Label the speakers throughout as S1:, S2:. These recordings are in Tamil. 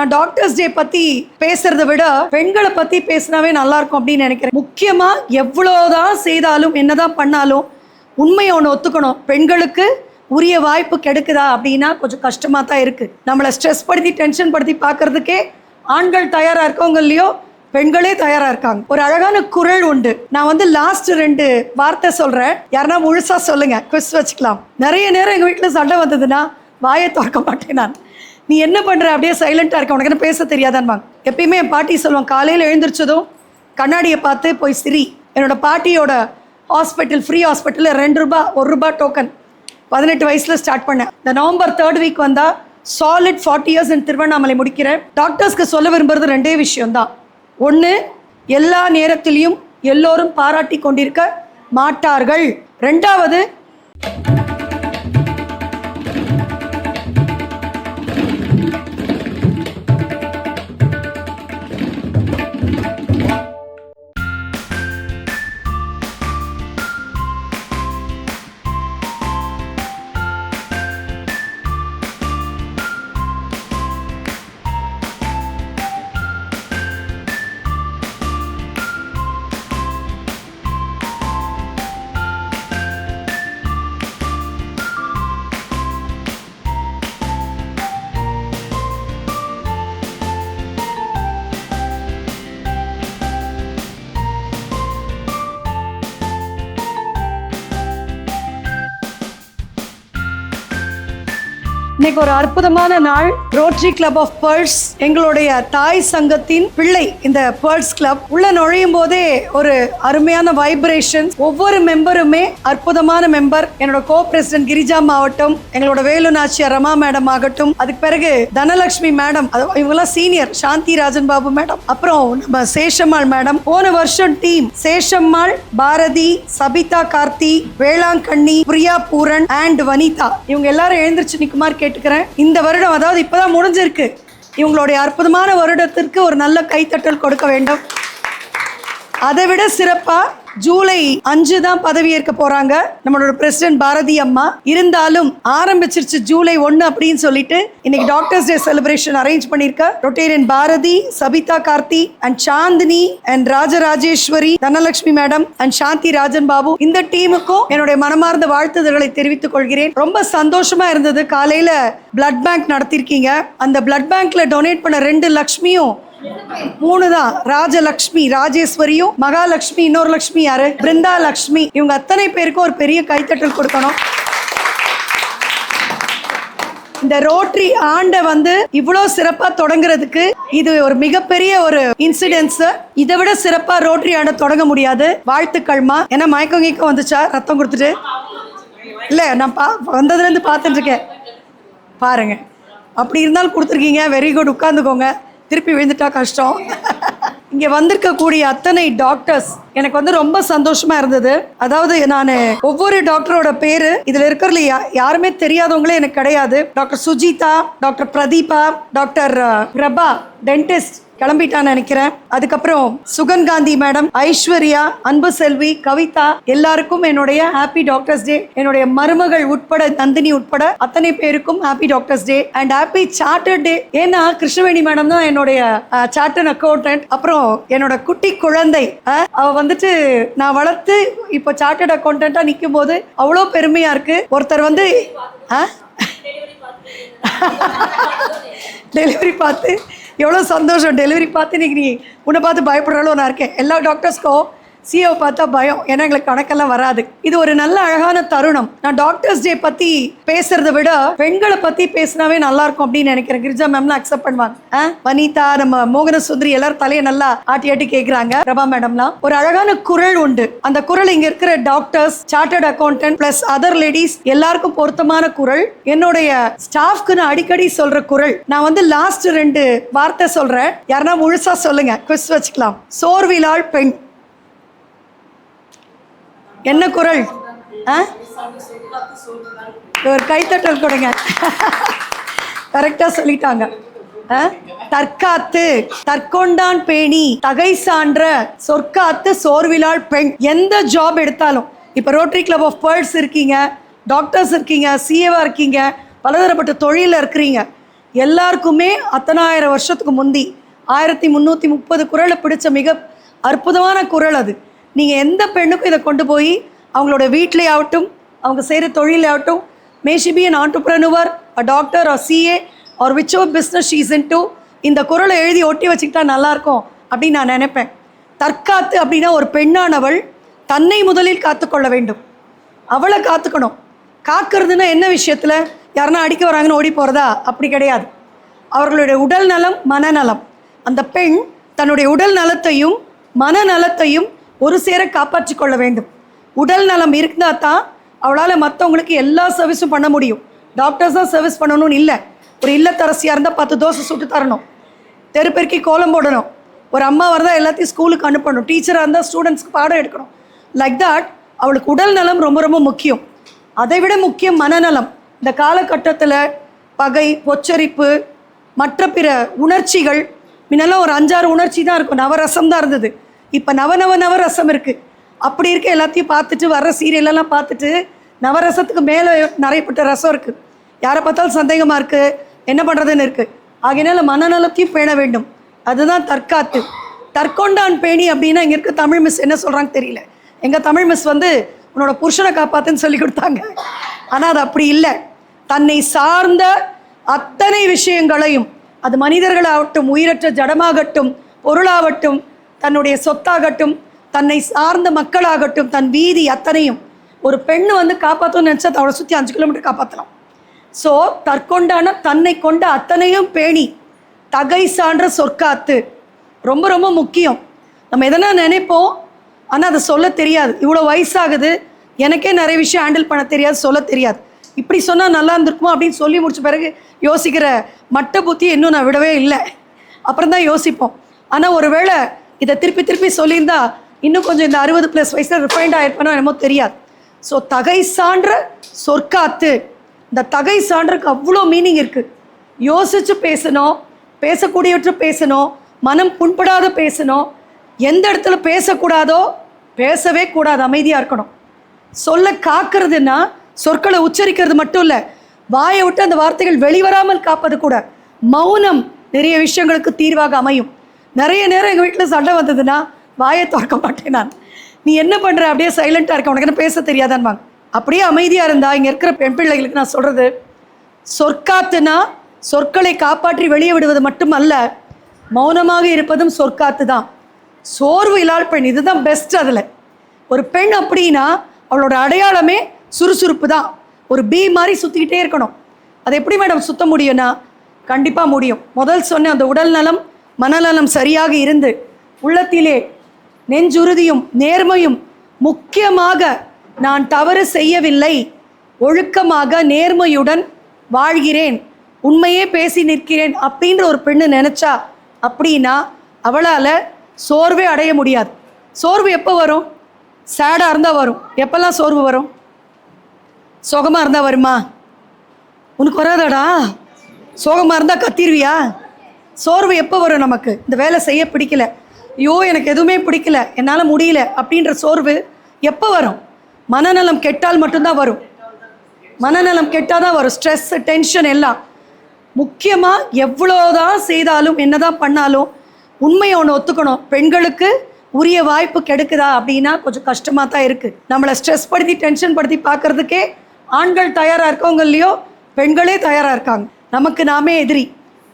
S1: நான் டாக்டர்ஸ் டே பத்தி பேசுறதை விட பெண்களை பத்தி பேசினாவே நல்லா இருக்கும் அப்படின்னு நினைக்கிறேன். முக்கியமா எவ்வளவுதான் செய்தாலும் என்னதான் பண்ணாலும் உண்மையை ஒன்று ஒத்துக்கணும். பெண்களுக்கு உரிய வாய்ப்பு கிடைக்குதா அப்படின்னா கொஞ்சம் கஷ்டமா தான் இருக்கு. நம்மளை ஸ்ட்ரெஸ் படுத்தி டென்ஷன் படுத்தி பார்க்கறதுக்கே ஆண்கள் தயாரா இருக்கவங்க இல்லையோ பெண்களே தயாரா இருக்காங்க. ஒரு அழகான குரல் உண்டு. நான் லாஸ்ட் 2 வார்த்தை சொல்றேன், யாருன்னா முழுசா சொல்லுங்க, குவிஸ் வச்சுக்கலாம். நிறைய நேரம் எங்க வீட்டுல சண்டை வந்ததுன்னா வாயை திறக்க மாட்டேன் நான். நீ என்ன பண்ற, அப்படியே சைலண்டா இருக்க, உனக்கு என்ன பேச தெரியாதான்பாங்க. எப்பயுமே என் பாட்டி சொல்லுவாங்க, காலையில எழுந்திரிச்சதும் கண்ணாடியை பார்த்து போய் சிரி. என்னோட பாட்டியோட ஹாஸ்பிட்டல், ஃப்ரீ ஹாஸ்பிட்டல், 2 ரூபாய் 1 ரூபாய் டோக்கன் 18 வயசுல ஸ்டார்ட் பண்ணேன். இந்த நவம்பர் 3rd வீக் வந்தா சாலிட் 40 இயர்ஸ் திருவண்ணாமலை முடிக்கிறேன். டாக்டர்ஸ்க்கு சொல்ல விரும்புறது 2 விஷயம் தான். ஒன்று, எல்லா நேரத்திலையும் எல்லோரும் பாராட்டி கொண்டிருக்க மாட்டார்கள். 2வது, இன்னைக்கு ஒரு அற்புதமான நாள். ரோட்டரி கிளப் ஆஃப் பேர்ல்ஸ், எங்களுடைய தாய் சங்கத்தின் பிள்ளை இந்த பேர்ல்ஸ் கிளப். உள்ள நுழையும் போதே ஒரு அருமையான வைப்ரேஷன். ஒவ்வொரு மெம்பருமே அற்புதமான மெம்பர். என்னோட கோ பிரசிடென்ட் கிரிஜா மாவட்டம், எங்களோட வேலு நாச்சியார் ரமா மேடம் ஆகட்டும், அதுக்கு பிறகு தனலட்சுமி மேடம், இவங்கெல்லாம் சீனியர், சாந்தி ராஜன் பாபு மேடம், அப்புறம் நம்ம சேஷம்மாள் மேடம். போன வருஷம் டீம் சேஷம்மாள், பாரதி, சபிதா கார்த்தி, வேளாங்கண்ணி, பிரியா பூரன் அண்ட் வனிதா. இவங்க எல்லாரும் எழுந்திருச்சு நிக்குமாறு கேட்டுக்கிறேன். இந்த வருடம், அதாவது இப்பதான் முடிஞ்சிருக்கு, இவங்களுடைய அற்புதமான வருடத்திற்கு ஒரு நல்ல கைத்தட்டல் கொடுக்க வேண்டும். அதை விட சிறப்பா ஜூலை 5 தான் பதவியேற்க போறாங்க நம்மளோட பிரசிடென்ட் பாரதி அம்மா. இருந்தாலும் ஆரம்பிச்சிருச்சு ஜூலை 1 அப்படின்னு சொல்லிட்டு இன்னைக்கு டாக்டர்ஸ் டே செலிப்ரேஷன் அரேஞ்ச் பண்ணிருக்க Rotarian Bharathi, Sabitha Karthi and Chandini and Rajarajeswari, Dhanalakshmi madam and Shanthi Rajan Babu, இந்த டீமுக்கும் என்னுடைய மனமார்ந்த வாழ்த்துதல்களை தெரிவித்துக் கொள்கிறேன். ரொம்ப சந்தோஷமா இருந்தது. காலையில பிளட் பேங்க் நடத்திருக்கீங்க. அந்த பிளட் பேங்க்ல டொனேட் பண்ண 2 லட்சுமியும் 3 தான், ராஜலட்சுமி, ராஜேஸ்வரியும், மகாலட்சுமி, இன்னொரு லட்சுமி யாரு, பிருந்தா லட்சுமி. இவங்க அத்தனை பேருக்கும் ஒரு பெரிய கைத்தட்டல் கொடுக்கணும். இந்த ரோட்டரி ஆண்டை இவ்வளவு சிறப்பா தொடங்குறதுக்கு இது ஒரு மிகப்பெரிய ஒரு இன்சிடென்ஸ். இதை விட சிறப்பா ரோட்டரி ஆண்டை தொடங்க முடியாது. வாழ்த்துக்கள்மா. ஏன்னா மயக்கம் கீக்கம் வந்துச்சா ரத்தம் கொடுத்துட்டு? இல்ல, நான் வந்ததுல இருந்து பார்த்துட்டு இருக்கேன். பாருங்க, அப்படி இருந்தாலும் கொடுத்துருக்கீங்க. Very good. உட்கார்ந்துக்கோங்க. திருப்பி விழுந்துட்டா கஷ்டம். இங்க வந்திருக்கக்கூடிய அத்தனை டாக்டர்ஸ் எனக்கு ரொம்ப சந்தோஷமா இருந்தது. அதாவது நான் ஒவ்வொரு டாக்டரோட பேரு இதுல இருக்கிறதுல யாருமே தெரியாதவங்களே எனக்கு கிடையாது. Doctor Sujitha, doctor Pratheeba, doctor Prabha dentist கிளம்பிட்டான்னு நினைக்கிறேன். அதுக்கப்புறம் சுகன் காந்தி மேடம், ஐஸ்வர்யா, அன்பு செல்வி, கவிதா, எல்லாருக்கும் என்னுடைய ஹாப்பி டாக்டர்ஸ் டே. என்னுடைய மருமகள் உட்பட, நந்தினி உட்பட அத்தனை பேருக்கும் happy doctors day and happy chartered day. ஏன்னா கிருஷ்ணவேணி மேடம் தான் என்னுடைய சார்ட்டர்ட் அக்கௌண்டன்ட். அப்புறம் என்னோட குட்டி குழந்தை, அவ நான் வளர்த்து இப்போ சார்ட்டர்ட் அக்கௌண்டன்டா நிற்கும் போது அவ்வளோ பெருமையா இருக்கு. ஒருத்தர் டெலிவரி பார்த்து எவ்வளோ சந்தோஷம். டெலிவரி பார்த்து இன்னைக்கு நீ உன்னை பார்த்து பயப்படுறாலும் நான் இருக்கேன். எல்லா டாக்டர்ஸ்க்கும் சிஓ பார்த்தா பயம், ஏன்னா எங்களுக்கு கணக்கெல்லாம் வராது. இது ஒரு நல்ல அழகான தருணம். நான் டாக்டர்ஸ் டே பத்தி பேசுறதை விட பெண்களை பத்தி பேசினாவே நல்லா இருக்கும் அப்படின்னு நினைக்கிறேன். கிரிஜா மேம்லாம் அக்செப்ட் பண்ணுவாங்க. வனிதா, நம்ம மோகன சுந்தரி எல்லாரும் தலையை நல்லா ஆட்டி ஆட்டி கேட்குறாங்க. பிரபா மேடம்லாம் ஒரு அழகான குரல் உண்டு. அந்த குரல் இங்க இருக்கிற doctors, chartered accountant plus other ladies எல்லாருக்கும் பொருத்தமான குரல். என்னுடைய ஸ்டாஃப்க்கு நான் அடிக்கடி சொல்ற குரல். நான் லாஸ்ட் 2 வார்த்தை சொல்றேன், யாருன்னா முழுசா சொல்லுங்க, குவிஸ் வச்சுக்கலாம். சோர்விலாள் பெண். என்ன குரல்? ஒரு கைத்தட்டல் கொடுங்க. கரெக்டா சொல்லிட்டாங்க. தற்காத்து, தற்கொண்டான் பேணி, தகை சான்ற, சொற்காத்து, சோர்விலாள் பெண். எந்த ஜாப் எடுத்தாலும், இப்ப ரோட்டரி கிளப் ஆஃப் பேர்ல்ஸ் இருக்கீங்க, டாக்டர்ஸ் இருக்கீங்க, சிஏவா இருக்கீங்க, பலதரப்பட்ட தொழில இருக்கிறீங்க, எல்லாருக்குமே அத்தனாயிரம் வருஷத்துக்கு முந்தி 1330 குறளை பிடிச்ச மிக அற்புதமான குறள் அது. நீங்கள் எந்த பெண்ணுக்கும் இதை கொண்டு போய் அவங்களோட வீட்டிலே ஆகட்டும், அவங்க செய்கிற தொழிலே ஆகட்டும், may she be an entrepreneur, a doctor, or CA, or whichever business she's into, இந்த குறளை எழுதி ஒட்டி வச்சுக்கிட்டா நல்லாயிருக்கும் அப்படின்னு நான் நினைப்பேன். தற்காத்து அப்படின்னா ஒரு பெண்ணானவள் தன்னை முதலில் காத்துக்கொள்ள வேண்டும். அவளை காத்துக்கணும். காக்கிறதுனா என்ன விஷயத்தில்? யாருன்னா அடிக்க வராங்கன்னு ஓடி போகிறதா? அப்படி கிடையாது. அவர்களுடைய உடல் நலம், மனநலம். அந்த பெண் தன்னுடைய உடல் நலத்தையும் மனநலத்தையும் ஒரு சேர காப்பாற்றி கொள்ள வேண்டும். உடல் நலம் இருந்தால் தான் அவளால் மற்றவங்களுக்கு எல்லா சர்வீஸும் பண்ண முடியும். டாக்டர்ஸ் தான் சர்வீஸ் பண்ணணும்னு இல்லை. ஒரு இல்லத்தரசியாக இருந்தால் 10 தோசை சுட்டு தரணும், தெருப்பெருக்கி கோலம் போடணும், ஒரு அம்மா வரதான் எல்லாத்தையும் ஸ்கூலுக்கு அனுப்பணும், டீச்சராக இருந்தால் ஸ்டூடெண்ட்ஸ்க்கு பாடம் எடுக்கணும். லைக் தட் அவளுக்கு உடல் நலம் ரொம்ப ரொம்ப முக்கியம். அதை விட முக்கியம் மனநலம். இந்த காலகட்டத்தில் பகை, பொச்சரிப்பு, மற்ற பிற உணர்ச்சிகள், முன்னெல்லாம் ஒரு 5-6 உணர்ச்சி தான் இருக்கும், நவரசம் தான் இருந்தது. இப்போ நவரசம் இருக்குது. அப்படி இருக்க எல்லாத்தையும் பார்த்துட்டு வர்ற சீரியலெல்லாம் பார்த்துட்டு நவரசத்துக்கு மேலே நிறையப்பட்ட ரசம் இருக்குது. யாரை பார்த்தாலும் சந்தேகமாக இருக்குது, என்ன பண்ணுறதுன்னு இருக்குது. ஆகையினால மனநலத்தையும் பேண வேண்டும். அதுதான் தற்காத்து. தற்கொண்டான் பேணி அப்படின்னா இங்கே இருக்க தமிழ் மிஸ் என்ன சொல்கிறாங்க தெரியல. எங்கள் தமிழ் மிஸ் உன்னோட புருஷனை காப்பாற்றுன்னு சொல்லி கொடுத்தாங்க. ஆனால் அது அப்படி இல்லை. தன்னை சார்ந்த அத்தனை விஷயங்களையும், அது மனிதர்களாகட்டும், உயிரற்ற ஜடமாகட்டும், பொருளாகட்டும், தன்னுடைய சொத்தாகட்டும், தன்னை சார்ந்த மக்களாகட்டும், தன் வீதி அத்தனையும் ஒரு பெண்ணு காப்பாற்றணும்னு நினச்சா அவளை சுற்றி 5 கிலோமீட்டர் காப்பாற்றலாம். ஸோ தற்கொண்டான தன்னை கொண்ட அத்தனையும் பேணி தகை சான்ற சொற்காத்து ரொம்ப ரொம்ப முக்கியம். நம்ம எதனா நினைப்போம், ஆனால் அதை சொல்ல தெரியாது. இவ்வளோ வயசாகுது, எனக்கே நிறைய விஷயம் ஹேண்டில் பண்ண தெரியாது, சொல்ல தெரியாது, இப்படி சொன்னால் நல்லா இருந்திருக்குமா அப்படின்னு சொல்லி முடிச்ச பிறகு யோசிக்கிற மட்ட புத்தி இன்னும் நான் விடவே இல்லை. அப்புறம் தான் யோசிப்போம். ஆனால் ஒரு வேளை இதை திருப்பி சொல்லியிருந்தா இன்னும் கொஞ்சம் இந்த 60+ வயசில் ரிஃபைண்ட் ஆகிருப்பேனோ என்னமோ தெரியாது. ஸோ தகை சான்ற சொற்காத்து, இந்த தகை சான்றுக்கு அவ்வளோ மீனிங் இருக்குது. யோசித்து பேசணும், பேசக்கூடியவற்றை பேசணும், மனம் புண்படாத பேசணும், எந்த இடத்துல பேசக்கூடாதோ பேசவே கூடாது, அமைதியாக இருக்கணும். சொல்ல காக்கிறதுனா சொற்களை உச்சரிக்கிறது மட்டும் இல்லை, வாயை விட்டு அந்த வார்த்தைகள் வெளிவராமல் காப்பது கூட. மௌனம் நிறைய விஷயங்களுக்கு தீர்வாக அமையும். நிறைய நேரம் எங்கள் வீட்டில் சண்டை வந்ததுன்னா வாயை திறக்க மாட்டேன் நான். நீ என்ன பண்ணுற, அப்படியே சைலண்ட்டாக இருக்க, உனக்கு என்ன பேச தெரியாதான்வாங்க. அப்படியே அமைதியாக இருந்தால் இங்கே இருக்கிற பெண் பிள்ளைகளுக்கு நான் சொல்கிறது, சொற்காத்துனா சொற்களை காப்பாற்றி வெளியே விடுவது மட்டுமல்ல, மௌனமாக இருப்பதும் சொற்காத்து தான். சோர்வு இல்லாத பெண், இதுதான் பெஸ்ட். அதில் ஒரு பெண் அப்படின்னா அவளோட அடையாளமே சுறுசுறுப்பு தான். ஒரு பீ மாதிரி சுற்றிக்கிட்டே இருக்கணும். அது எப்படி மேடம் சுத்த முடியும்னா, கண்டிப்பாக முடியும். முதல் சொன்ன அந்த உடல் நலம் மனநலம் சரியாக இருந்து உள்ளத்திலே நெஞ்சுறுதியும் நேர்மையும், முக்கியமாக நான் தவறு செய்யவில்லை, ஒழுக்கமாக நேர்மையுடன் வாழ்கிறேன், உண்மையே பேசி நிற்கிறேன் அப்படின்ற ஒரு பெண்ணு நினச்சா அப்படின்னா அவளால் சோர்வே அடைய முடியாது. சோர்வு எப்போ வரும்? சேடாக இருந்தால் வரும். எப்போல்லாம் சோர்வு வரும்? சோகமாக இருந்தால் வருமா? உனக்கு வராதாடா? சோகமாக இருந்தால் கத்திருவியா? சோர்வு எப்போ வரும் நமக்கு? இந்த வேலை செய்ய பிடிக்கல, ஐயோ எனக்கு எதுவுமே பிடிக்கல, என்னால் முடியல அப்படின்ற சோர்வு எப்போ வரும்? மனநலம் கெட்டால் மட்டும்தான் வரும். மனநலம் கெட்டால் தான் வரும். ஸ்ட்ரெஸ், டென்ஷன் எல்லாம். முக்கியமாக எவ்வளோதான் செய்தாலும் என்னதான் பண்ணாலும் உண்மையை ஒன்று ஒத்துக்கணும். பெண்களுக்கு உரிய வாய்ப்பு கிடைக்குதா அப்படின்னா கொஞ்சம் கஷ்டமாக தான் இருக்குது. நம்மளை ஸ்ட்ரெஸ் படுத்தி டென்ஷன் படுத்தி பார்க்குறதுக்கே ஆண்கள் தயாராக இருக்கவங்க இல்லையோ, பெண்களே தயாராக இருக்காங்க. நமக்கு நாமே எதிரி.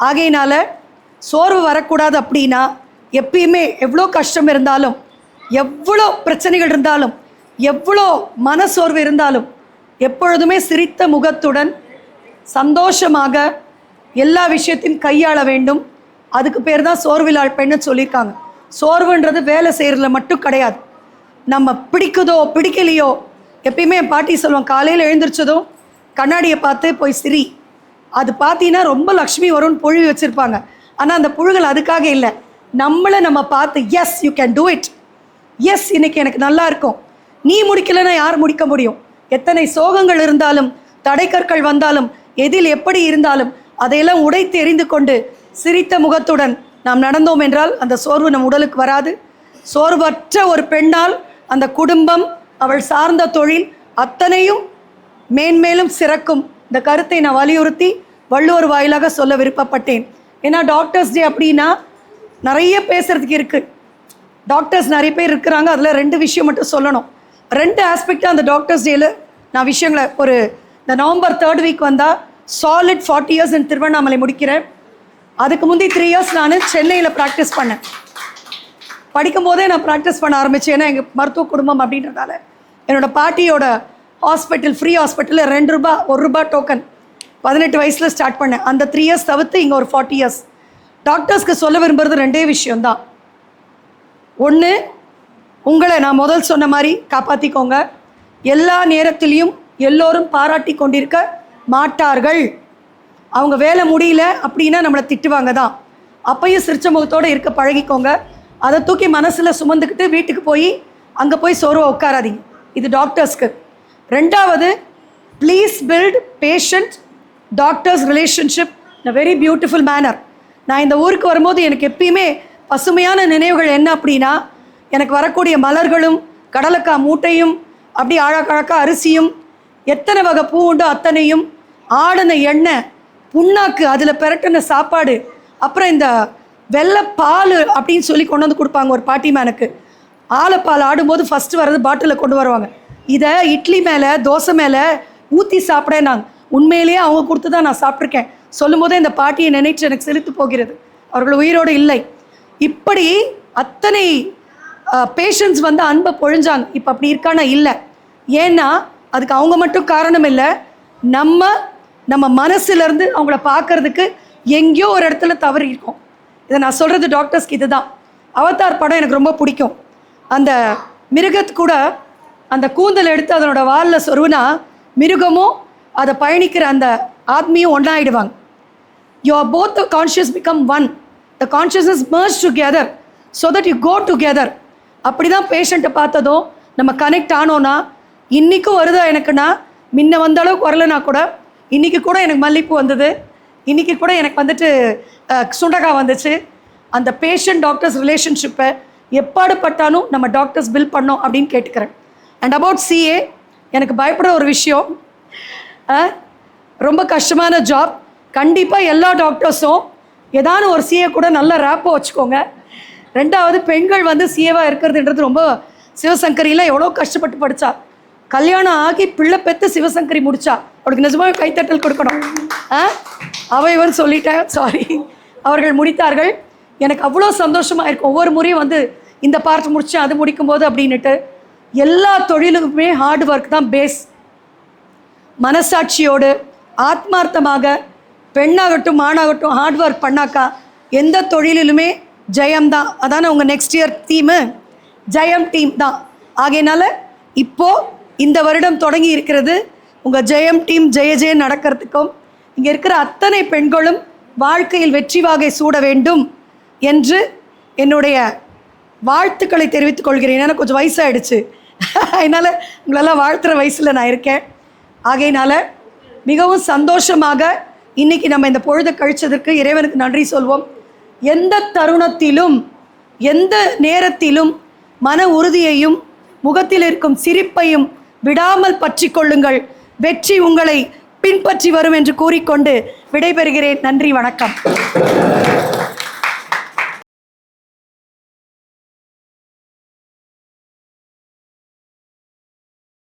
S1: ஆகையினால சோர்வு வரக்கூடாது அப்படின்னா எப்பயுமே எவ்வளோ கஷ்டம் இருந்தாலும், எவ்வளோ பிரச்சனைகள் இருந்தாலும், எவ்வளோ மனசோர்வு இருந்தாலும் எப்பொழுதுமே சிரித்த முகத்துடன் சந்தோஷமாக எல்லா விஷயத்தையும் கையாள வேண்டும். அதுக்கு பேர் தான் சோர்விலாள் பெண்ணு சொல்லியிருக்காங்க. சோர்வுன்றது வேலை செய்கிறதுல மட்டும் கிடையாது. நம்ம பிடிக்குதோ பிடிக்கலையோ, எப்பயுமே என் பாட்டி சொல்லுவாங்க, காலையில் எழுந்திரிச்சதும் கண்ணாடியை பார்த்து போய் சிரி. அது பார்த்தீங்கன்னா ரொம்ப லக்ஷ்மி வரும்னு புழுவி வச்சுருப்பாங்க. ஆனால் அந்த புழுகள் அதுக்காக இல்லை, நம்மளை நம்ம பார்த்து yes you can do it, yes இன்னைக்கு எனக்கு நல்லா இருக்கும். நீ முடிக்கலைன்னா யார் முடிக்க முடியும்? எத்தனை சோகங்கள் இருந்தாலும், தடைக்கற்கள் வந்தாலும், எதில் எப்படி இருந்தாலும் அதையெல்லாம் உடைத்து எறிந்து கொண்டு சிரித்த முகத்துடன் நாம் நடந்தோம் என்றால் அந்த சோர்வு நம் உடலுக்கு வராது. சோர்வற்ற ஒரு பெண்ணால் அந்த குடும்பம், அவள் சார்ந்த தொழில் அத்தனையும் மேன்மேலும் சிறக்கும். இந்த கருத்தை நான் வலியுறுத்தி வள்ளுவர் வாயிலாக சொல்ல விருப்பப்பட்டேன். ஏன்னா டாக்டர்ஸ் டே அப்படின்னா நிறைய பேசுகிறதுக்கு இருக்குது. டாக்டர்ஸ் நிறைய பேர் இருக்கிறாங்க. அதில் 2 விஷயம் மட்டும் சொல்லணும். 2 ஆஸ்பெக்டாக அந்த டாக்டர்ஸ் டேயில் நான் விஷயங்களை இந்த நவம்பர் 3rd வீக் வந்தால் சாலிட் 40 years in திருவண்ணாமலை முடிக்கிறேன். அதுக்கு முந்தி 3 years நான் சென்னையில் ப்ராக்டிஸ் பண்ணேன். படிக்கும் போதே நான் ப்ராக்டிஸ் பண்ண ஆரம்பித்தேன். ஏன்னா எங்கள் மருத்துவ குடும்பம் அப்படின்றதால என்னோடய பாட்டியோட ஹாஸ்பிட்டல், ஃப்ரீ ஹாஸ்பிட்டலில் ₹2 ₹1 டோக்கன் 18 வயசில் ஸ்டார்ட் பண்ணேன். அந்த 3 years தவிர்த்து இங்கே ஒரு 40 years. டாக்டர்ஸ்க்கு சொல்ல விரும்புகிறது 2 விஷயம்தான். ஒன்று, உங்களை நான் முதல் சொன்ன மாதிரி காப்பாற்றிக்கோங்க. எல்லா நேரத்திலையும் எல்லோரும் பாராட்டி கொண்டிருக்க மாட்டார்கள். அவங்க வேலை முடியல அப்படின்னா நம்மளை திட்டுவாங்க தான். அப்பையும் சிரிச்ச முகத்தோடு இருக்க பழகிக்கோங்க. அதை தூக்கி மனசில் சுமந்துக்கிட்டு வீட்டுக்கு போய் அங்கே போய் சோர்வாக உட்காராதீங்க. இது டாக்டர்ஸ்க்கு. 2வது, please build patient doctors relationship in a very beautiful manner. நான் இந்த ஊருக்கு வரும்போது எனக்கு எப்பயுமே பசுமையான நினைவுகள் என்ன அப்படின்னா, எனக்கு வரக்கூடிய மலர்களும் கடலக்காய் மூட்டையும் அப்படி அழகழக்கா அரிசியும் எத்தனை வகை பூ உண்டோ அத்தனையும், ஆடின எண்ணெய், புண்ணாக்கு, அதில் பெரட்டின சாப்பாடு, அப்புறம் இந்த வெள்ளைப்பால் அப்படின்னு சொல்லி கொண்டு வந்து கொடுப்பாங்க ஒரு பாட்டி மேனுக்கு. ஆலைப்பால் ஆடும்போது ஃபஸ்ட்டு வர்றது பாட்டிலில் கொண்டு வருவாங்க. இதை இட்லி மேலே தோசை மேலே ஊற்றி சாப்பிடேன். நாங்கள் உண்மையிலேயே அவங்க கொடுத்து தான் நான் சாப்பிட்ருக்கேன். சொல்லும் போதே இந்த பாட்டியை நினைச்சு எனக்கு செலுத்து போகிறது. அவர்கள் உயிரோடு இல்லை. இப்படி அத்தனை பேஷண்ட்ஸ் வந்து அன்பை பொழிஞ்சாங்க. இப்போ அப்படி இருக்கானா? இல்லை. ஏன்னா அதுக்கு அவங்க மட்டும் காரணம் இல்லை. நம்ம மனசுலேருந்து அவங்கள பார்க்கறதுக்கு எங்கேயோ ஒரு இடத்துல தவறி இருக்கும். இதை நான் சொல்கிறது டாக்டர்ஸ்க்கு இது தான். அவதார் படம் எனக்கு ரொம்ப பிடிக்கும். அந்த மிருகத்து கூட அந்த கூந்தல் எடுத்து அதனோட வாலில் சொருவினா மிருகமும் அதை பயணிக்கிற அந்த ஆத்மியும் ஒன்றாயிடுவாங்க. You are both the conscious become one. The consciousness merge together so that you go together. அப்படி தான் பேஷண்ட்டை பார்த்ததும் நம்ம கனெக்ட் ஆனோன்னா, இன்றைக்கும் வருதா எனக்குன்னா, முன்ன வந்த அளவுக்கு வரலைன்னா கூட, இன்றைக்கி கூட எனக்கு மல்லிப்பூ வந்தது, இன்றைக்கி கூட எனக்கு வந்துட்டு சுண்டக்காய் வந்துச்சு. அந்த பேஷண்ட் டாக்டர்ஸ் ரிலேஷன்ஷிப்பை எப்பாடுபட்டாலும் நம்ம டாக்டர்ஸ் பில்ட் பண்ணோம் அப்படின்னு கேட்டுக்கிறேன். அண்ட் அபவுட் சிஏ, எனக்கு பயப்படுற ஒரு விஷயம், ரொம்ப கஷ்டமான ஜாப். கண்டிப்பாக எல்லா டாக்டர்ஸும் ஏதான ஒரு சிஏ கூட நல்ல ரேப்போ வச்சுக்கோங்க. 2வது, பெண்கள் வந்து சிஏவாக இருக்கிறதுன்றது ரொம்ப, சிவசங்கரிலாம் எவ்வளோ கஷ்டப்பட்டு படித்தா, கல்யாணம் ஆகி பிள்ளை பெற்று சிவசங்கரி முடித்தா. அவளுக்கு நிஜமாக கைத்தட்டல் கொடுக்கணும். அவைவன் சொல்லிட்டேன், சாரி. அவர்கள் முடித்தார்கள். எனக்கு அவ்வளோ சந்தோஷமாக இருக்கும். ஒவ்வொரு முறையும் வந்து இந்த பார்ட் முடித்தேன், அது முடிக்கும்போது அப்படின்ட்டு. எல்லா தொழிலுக்குமே ஹார்ட் ஒர்க் தான் பேஸ். மனசாட்சியோடு ஆத்மார்த்தமாக பெண்ணாகட்டும் ஆணாகட்டும் ஹார்ட் ஒர்க் பண்ணாக்கா எந்த தொழிலிலுமே ஜெயம்தான். அதான உங்கள் நெக்ஸ்ட் இயர் தீமு, ஜெயம் டீம் தான். ஆகையினால இப்போது இந்த வருடம் தொடங்கி இருக்கிறது உங்கள் ஜெயம் டீம் ஜெய ஜெயம் நடக்கிறதுக்கும், இங்கே இருக்கிற அத்தனை பெண்களும் வாழ்க்கையில் வெற்றி வாகை சூட வேண்டும் என்று என்னுடைய வாழ்த்துக்களை தெரிவித்துக் கொள்கிறேன். ஏன்னா கொஞ்சம் வயசாகிடுச்சு, அதனால் உங்களெல்லாம் வாழ்த்துகிற வயசில் நான் இருக்கேன். ஆகையினால மிகவும் சந்தோஷமாக இன்றைக்கி நம்ம இந்த பொழுதை கழித்ததற்கு இறைவனுக்கு நன்றி சொல்வோம். எந்த தருணத்திலும் எந்த நேரத்திலும் மன உறுதியையும் முகத்தில் இருக்கும் சிரிப்பையும் விடாமல் பற்றி கொள்ளுங்கள். வெற்றி உங்களை பின்பற்றி வரும் என்று கூறிக்கொண்டு விடைபெறுகிறேன். நன்றி, வணக்கம்.